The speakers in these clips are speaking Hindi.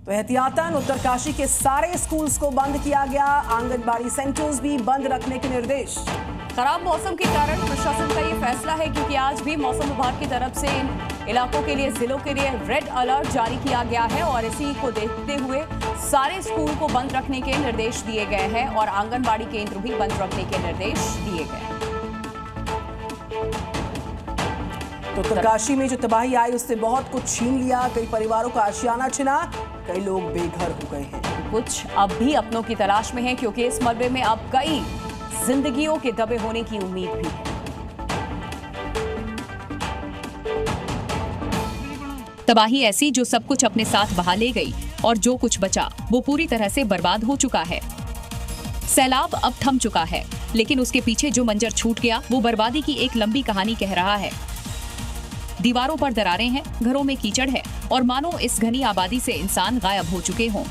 तो एहतियातन उत्तरकाशी के सारे स्कूल्स को बंद किया गया। आंगनबाड़ी सेंटर्स भी बंद रखने के निर्देश। खराब मौसम के कारण प्रशासन का ये फैसला है, क्योंकि आज भी मौसम विभाग की तरफ से इन इलाकों के लिए, जिलों के लिए रेड अलर्ट जारी किया गया है और इसी को देखते हुए सारे स्कूल को बंद रखने के निर्देश दिए गए हैं और आंगनबाड़ी केंद्र भी बंद रखने के निर्देश दिए गए हैं। तो उत्तरकाशी में जो तबाही आई उससे बहुत कुछ छीन लिया। कई परिवारों का आशियाना छिना, कई लोग बेघर हो गए हैं। कुछ अब भी अपनों की तलाश में हैं, क्योंकि इस मलबे में अब कई जिंदगियों के दबे होने की उम्मीद भी है। तबाही ऐसी जो सब कुछ अपने साथ बहा ले गई और जो कुछ बचा वो पूरी तरह से बर्बाद हो चुका है। सैलाब अब थम चुका है, लेकिन उसके पीछे जो मंजर छूट गया वो बर्बादी की एक लंबी कहानी कह रहा है। दीवारों पर दरारें हैं, घरों में कीचड़ है और मानो इस घनी आबादी से इंसान गायब हो चुके हों।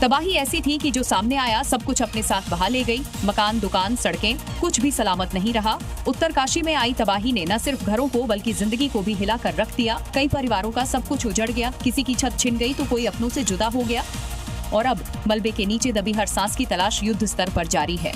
तबाही ऐसी थी कि जो सामने आया सब कुछ अपने साथ बहा ले गई। मकान, दुकान, सड़कें, कुछ भी सलामत नहीं रहा। उत्तरकाशी में आई तबाही ने न सिर्फ घरों को बल्कि जिंदगी को भी हिला कर रख दिया। कई परिवारों का सब कुछ उजड़ गया, किसी की छत छिन गई तो कोई अपनों से जुदा हो गया और अब मलबे के नीचे दबी हर सांस की तलाश युद्ध स्तर पर जारी है।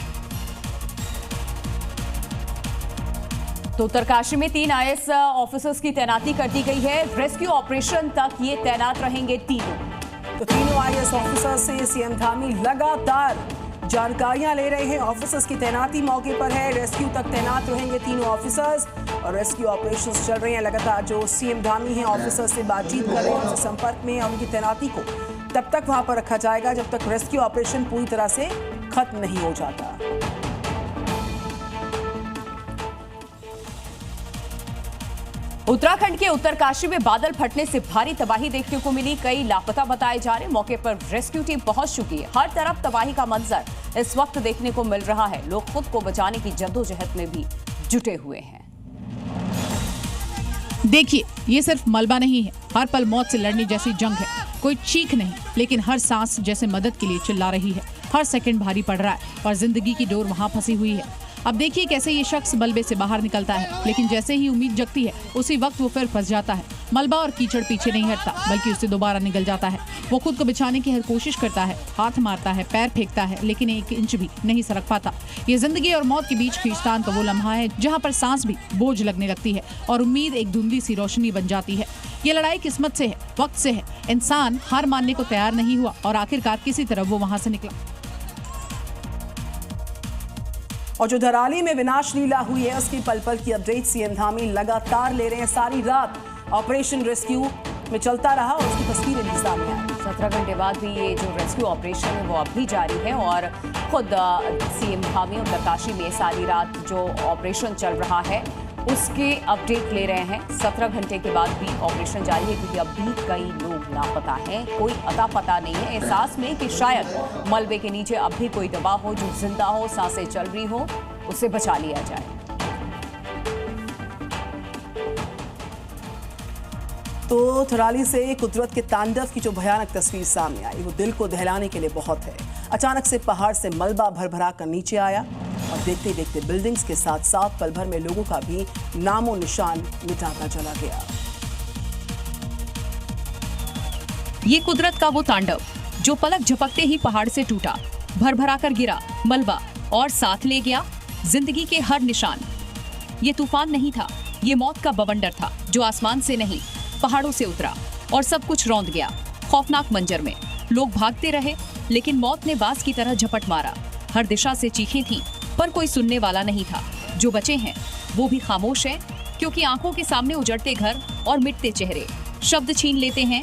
तो उत्तरकाशी में 3 IAS ऑफिसर्स की तैनाती कर दी गई है। रेस्क्यू ऑपरेशन तक ये तैनात रहेंगे तीनों। तो तीनों IAS ऑफिसर्स से सीएम धामी लगातार जानकारियां ले रहे हैं। ऑफिसर्स की तैनाती मौके पर है। रेस्क्यू तक तैनात रहेंगे तीनों ऑफिसर्स और रेस्क्यू ऑपरेशंस चल रहे हैं। लगातार जो सीएम धामी हैं ऑफिसर्स से बातचीत कर रहे हैं, उनसे संपर्क में और उनकी तैनाती को तब तक वहां पर रखा जाएगा जब तक रेस्क्यू ऑपरेशन पूरी तरह से खत्म नहीं हो जाता। उत्तराखंड के उत्तरकाशी में बादल फटने से भारी तबाही देखने को मिली। कई लापता बताए जा रहे। मौके पर रेस्क्यू टीम पहुंच चुकी है। हर तरफ तबाही का मंजर इस वक्त देखने को मिल रहा है। लोग खुद को बचाने की जद्दोजहद में भी जुटे हुए हैं। देखिए, ये सिर्फ मलबा नहीं है, हर पल मौत से लड़ने जैसी जंग है। कोई चीख नहीं, लेकिन हर सांस जैसे मदद के लिए चिल्ला रही है। हर सेकंड भारी पड़ रहा है और जिंदगी की डोर वहां फंसी हुई है। अब देखिए कैसे ये शख्स मलबे से बाहर निकलता है, लेकिन जैसे ही उम्मीद जगती है उसी वक्त वो फिर फंस जाता है। मलबा और कीचड़ पीछे नहीं हटता, बल्कि उससे दोबारा निकल जाता है। वो खुद को बचाने की हर कोशिश करता है, हाथ मारता है, पैर फेंकता है, लेकिन 1 इंच भी नहीं सरक पाता। ये जिंदगी और मौत के बीच खींचतान का वो लम्हा है जहाँ पर सांस भी बोझ लगने लगती है और उम्मीद एक धुंधली सी रोशनी बन जाती है। ये लड़ाई किस्मत से है, वक्त से है। इंसान हार मानने को तैयार नहीं हुआ और आखिरकार किसी तरह वो वहां से निकला। और जो धराली में विनाश लीला हुई है उसकी पल पल की अपडेट सीएम धामी लगातार ले रहे हैं। सारी रात ऑपरेशन रेस्क्यू में चलता रहा और उसकी तस्वीरें भी सामने आई। 17 घंटे बाद भी ये जो रेस्क्यू ऑपरेशन है वो अब भी जारी है और खुद सीएम धामी उत्तरकाशी में सारी रात जो ऑपरेशन चल रहा है उसके अपडेट ले रहे हैं। 17 घंटे के बाद भी ऑपरेशन जारी है, क्योंकि अब भी कई लोग लापता हैं। कोई अता पता नहीं है। एहसास में कि शायद मलबे के नीचे अब भी कोई दबा हो, जो जिंदा हो, सांसें चल रही हो, उसे बचा लिया जाए। तो थराली से कुदरत के तांडव की जो भयानक तस्वीर सामने आई वो दिल को दहलाने के लिए बहुत है। अचानक से पहाड़ से मलबा भर कर नीचे आया और देखते देखते बिल्डिंग्स के साथ साथ पल भर में लोगों का भी नामो निशान मिटाता चला गया। ये कुदरत का वो तांडव जो पलक झपकते ही पहाड़ से टूटा, भर कर गिरा मलबा और साथ ले गया जिंदगी के हर निशान। ये तूफान नहीं था, ये मौत का बवंडर था जो आसमान से नहीं पहाड़ों से उतरा और सब कुछ रौंद गया। खौफनाक मंजर में लोग भागते रहे, लेकिन मौत ने बाज की तरह झपट मारा। हर दिशा से चीखें थी, पर कोई सुनने वाला नहीं था। जो बचे हैं वो भी खामोश हैं, क्योंकि आंखों के सामने उजड़ते घर और मिटते चेहरे शब्द छीन लेते हैं